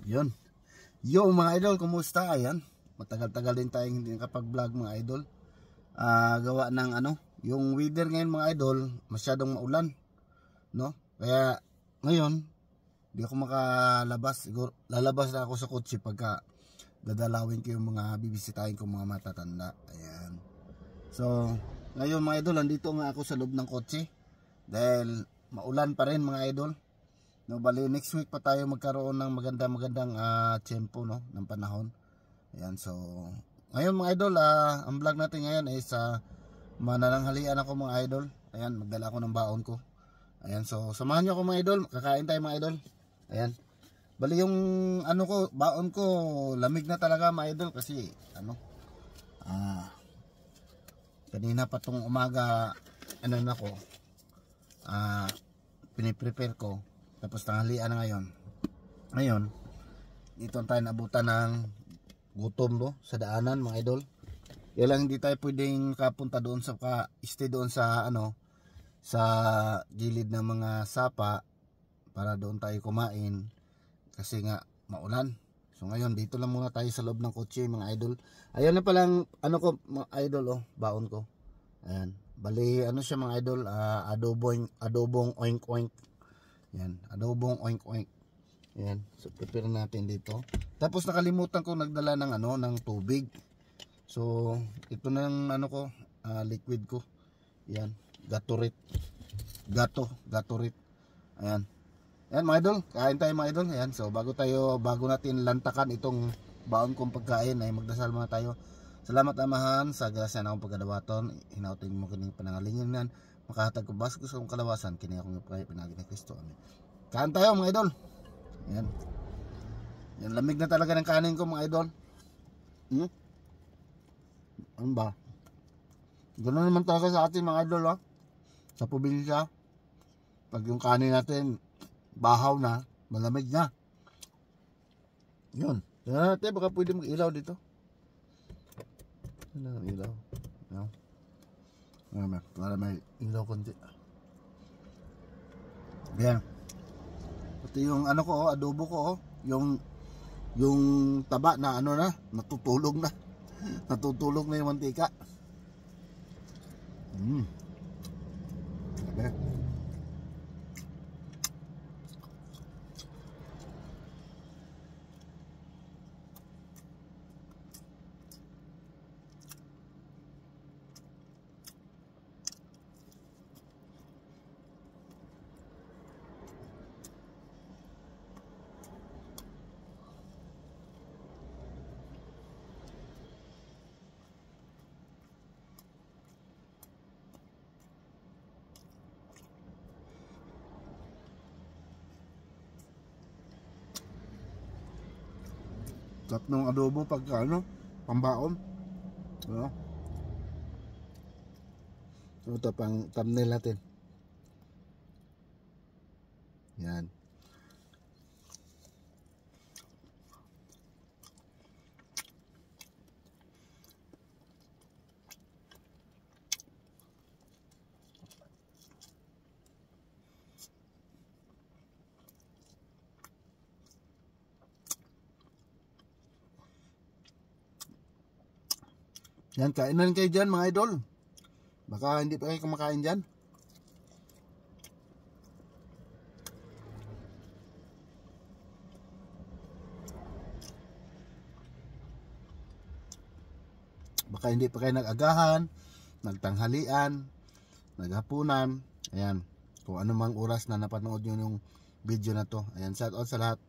Yun. Yo mga idol, kumusta? Ayan. Matagal-tagal din tayong hindi nakapag-vlog mga idol. Gawa ng yung weather ngayon mga idol, masyadong maulan, no? Kaya ngayon, di ako makalabas. Siguro lalabas na ako sa kotse pagka dadalawin ko yung mga bibisitahin ko mga matatanda. Ayan. So, ngayon mga idol, andito nga ako sa loob ng kotse dahil maulan pa rin mga idol. No, bali next week pa tayo magkaroon ng magandang tiyempo, no, ng panahon. Ayan, so ngayon mga idol, ang vlog natin ngayon ay sa manananghalian ako mga idol. Ayan, magdala ako ng baon ko. Ayan, so samahan niyo ako mga idol, kakain tayo mga idol. Ayan. Bali yung baon ko, lamig na talaga mga idol kasi kanina pa tong umaga nako, piniprepare ko. Tapos tanghalian na ngayon. Ngayon, dito tayo nabutan ng gutom, no, sa daanan mga idol. Kaya lang hindi tayo pwedeng kapunta doon stay doon sa sa gilid ng mga sapa para doon tayo kumain kasi nga maulan. So ngayon dito lang muna tayo sa loob ng kotse mga idol. Ayan na palang ko mga idol, baon ko. Ayan. Bali siya mga idol, adobong oink oink. Yan, adobong oink oink. Yan, so prepare natin dito. Tapos nakalimutan ko nagdala ng ng tubig. So ito na yung liquid ko. Yan, Gatorade. Gatorade. Ayan. Ayan mga idol, kain tayo mga idol. Ayan, so bago natin lantakan itong baon kong pagkain ay magdasal muna tayo. Salamat amahan sa grasya na akong pagkadawaton. Hinautin mo kining panangalingan makahatag ko bas ko sa akong kalawasan kini akong pinagi ni Kristo. Amen. Kain tayo mga idol. Yan. Yan, lamig na talaga ng kanin ko mga idol. Ano ba? Ganoon naman talaga sa atin mga idol, sa probinsya. Pag yung kanin natin bahaw na, malamig na. Yun. Yan natin, baka pwede mag-ilaw dito. Ano ang ilaw? No? Para may ilaw konti. Yan. Ito yung adobo ko, yung taba na natutulog na. Natutulog na yung mantika. Grabe. Sarap ng adobo pagka pambaon. So ito pang thumbnail natin. Yan. Yan, kainan kayo dyan mga idol. Baka hindi pa kayo kumakain dyan. Baka hindi pa kayo nag-agahan, nagtanghalian, naghapunan. Ayan, kung ano mang oras na napanood nyo yung video na to. Ayan, shout out sa lahat.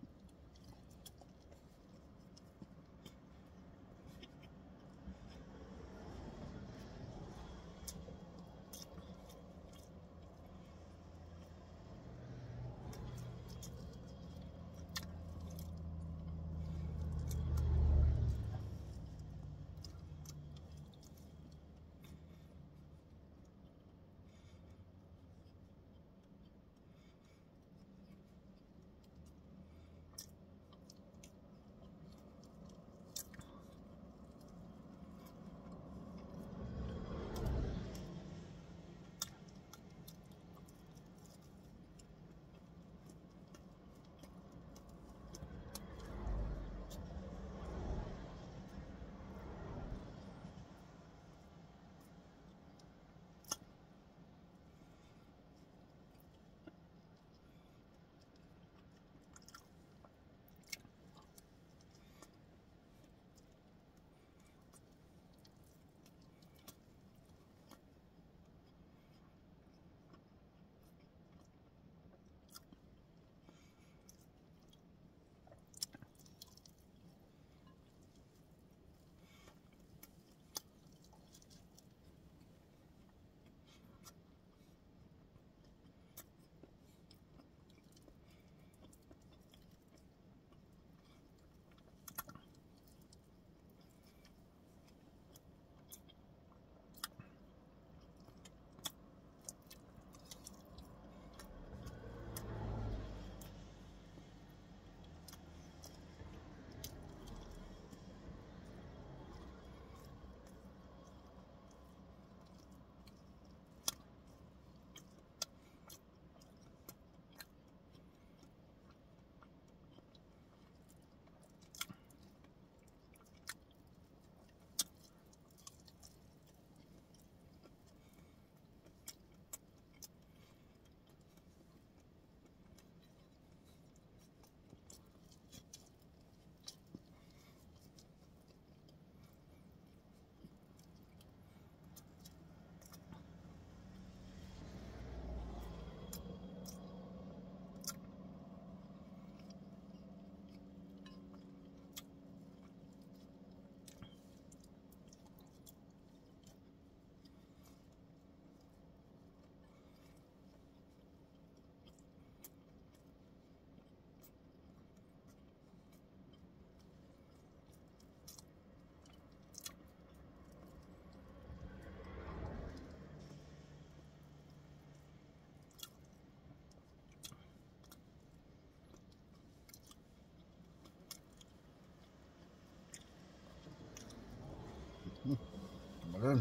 Ayun.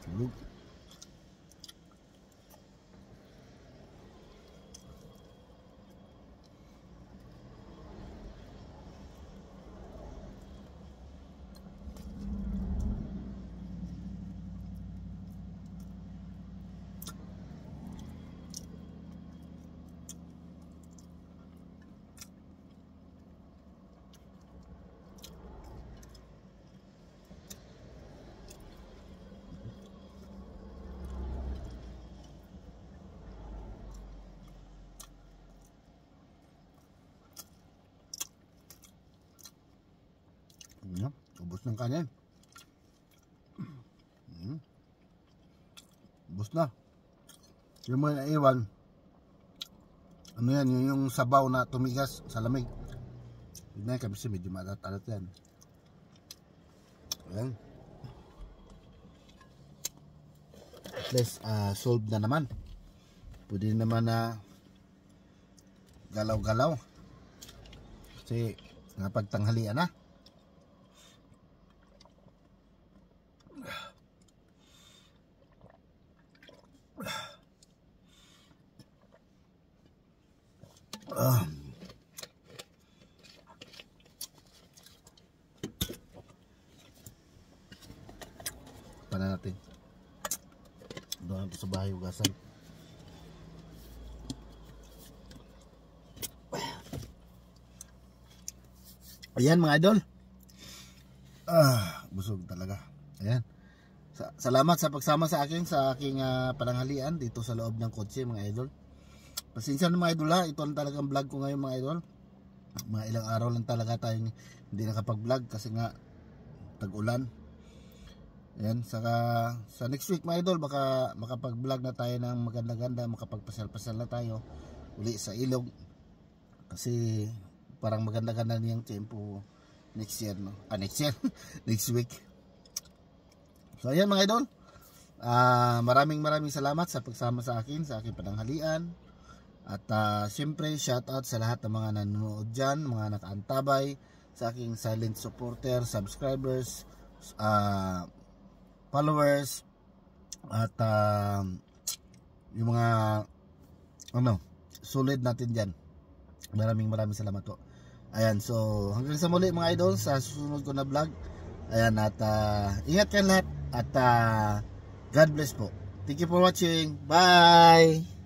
Tulog. Ubos ng kanin. Ubos na. Yung mga naiwan, ano yan, yung sabaw na tumigas sa lamig. Hindi na kasi medyo malat-alat yan. Ayan. At least, solved na naman. Pwede naman na galaw-galaw. Kasi, napagtanghalian na. Pana natin. Doon sa bahay ugasan. Ayan mga idol. Busog talaga. Ayan. Salamat sa pagsama sa akin sa aking pananghalian dito sa loob ng kotse mga idol. Pasensya na mga idol ha. Ito ang talagang vlog ko ngayon mga idol. Mga ilang araw lang talaga tayong hindi nakapag-vlog kasi nga tag-ulan. Ayan, saka sa next week mga idol baka makapag-vlog na tayo ng maganda-ganda, makapagpasal-pasal na tayo uli sa ilog. Kasi parang maganda-ganda niyang tempo next year, no? Next year, next week. So ayan mga idol. Maraming salamat sa pagsama sa akin sa aking pananghalian. At siyempre shoutout sa lahat ng mga nanonood dyan, mga nakaantabay, sa aking silent supporter, subscribers, followers, at yung mga solid natin dyan. Maraming salamat po. Ayan, so hanggang sa muli mga idol sa susunod ko na vlog. Ayan, at ingat kayo lahat at God bless po. Thank you for watching. Bye!